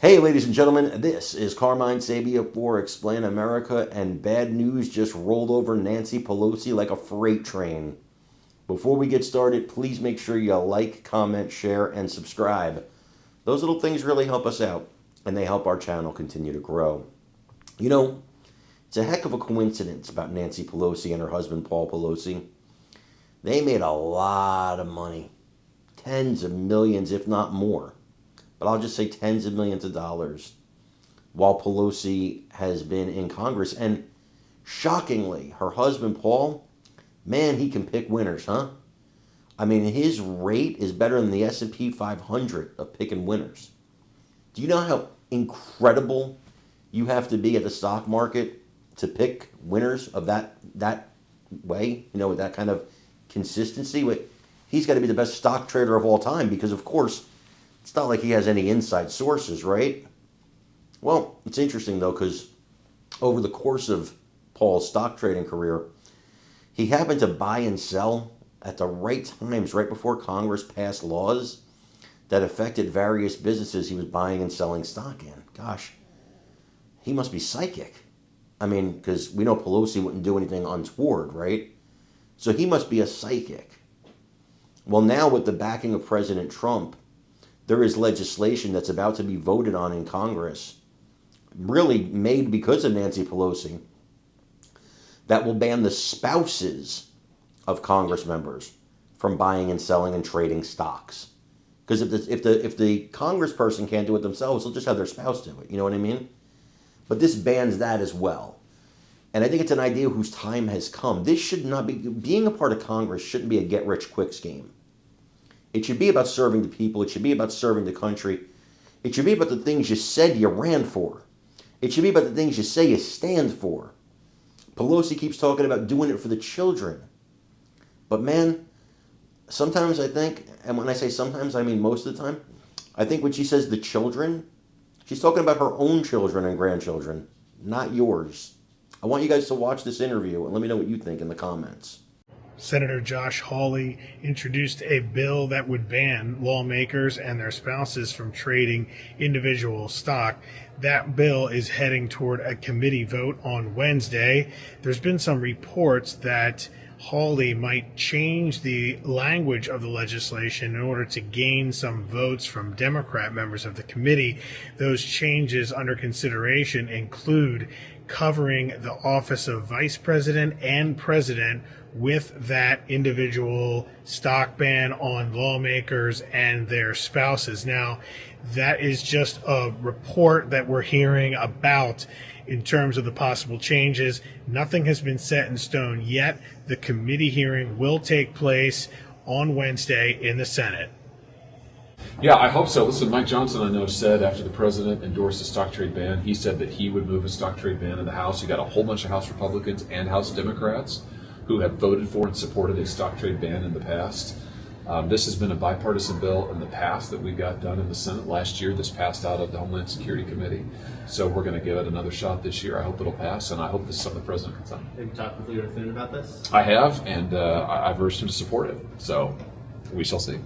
Hey, ladies and gentlemen, this is Carmine Sabia for Explain America, and bad news just rolled over Nancy Pelosi like a freight train. Before we get started, please make sure you like, comment, share, and subscribe. Those little things really help us out, and they help our channel continue to grow. You know, it's a heck of a coincidence about Nancy Pelosi and her husband, Paul Pelosi. They made a lot of money, tens of millions, if not more. But I'll just say tens of millions of dollars while Pelosi has been in Congress. And shockingly, her husband, Paul, man, he can pick winners, huh? I mean, his rate is better than the S&P 500 of picking winners. Do you know how incredible you have to be at the stock market to pick winners of that way? You know, with that kind of consistency? He's got to be the best stock trader of all time because, of course, it's not like he has any inside sources, right? Well, it's interesting, though, because over the course of Paul's stock trading career, he happened to buy and sell at the right times, right before Congress passed laws that affected various businesses he was buying and selling stock in. Gosh, he must be psychic. I mean, because we know Pelosi wouldn't do anything untoward, right? So he must be a psychic. Well, now with the backing of President Trump, there is legislation that's about to be voted on in Congress, really made because of Nancy Pelosi, that will ban the spouses of Congress members from buying and selling and trading stocks. Because if the congressperson can't do it themselves, they'll just have their spouse do it. You know what I mean? But this bans that as well. And I think it's an idea whose time has come. This should not be, being a part of Congress shouldn't be a get-rich-quick scheme. It should be about serving the people. It should be about serving the country. It should be about the things you said you ran for. It should be about the things you say you stand for. Pelosi keeps talking about doing it for the children. But man, sometimes I think, and when I say sometimes, I mean most of the time, I think when she says the children, she's talking about her own children and grandchildren, not yours. I want you guys to watch this interview and let me know what you think in the comments. Senator Josh Hawley introduced a bill that would ban lawmakers and their spouses from trading individual stock. That bill is heading toward a committee vote on Wednesday. There's been some reports that Hawley might change the language of the legislation in order to gain some votes from Democrat members of the committee. Those changes under consideration include covering the office of vice president and president with that individual stock ban on lawmakers and their spouses. Now, that is just a report that we're hearing about in terms of the possible changes. Nothing has been set in stone yet. The committee hearing will take place on Wednesday in the Senate. Yeah, I hope so. Listen, Mike Johnson, I know, said after the president endorsed the stock trade ban, he said that he would move a stock trade ban in the House. You got a whole bunch of House Republicans and House Democrats who have voted for and supported a stock trade ban in the past. This has been a bipartisan bill in the past that we got done in the Senate last year. This passed out of the Homeland Security Committee. So we're going to give it another shot this year. I hope it'll pass, and I hope this is something the president can sign. Have you talked with Leader Thune about this? I have, and I've urged him to support it. So we shall see.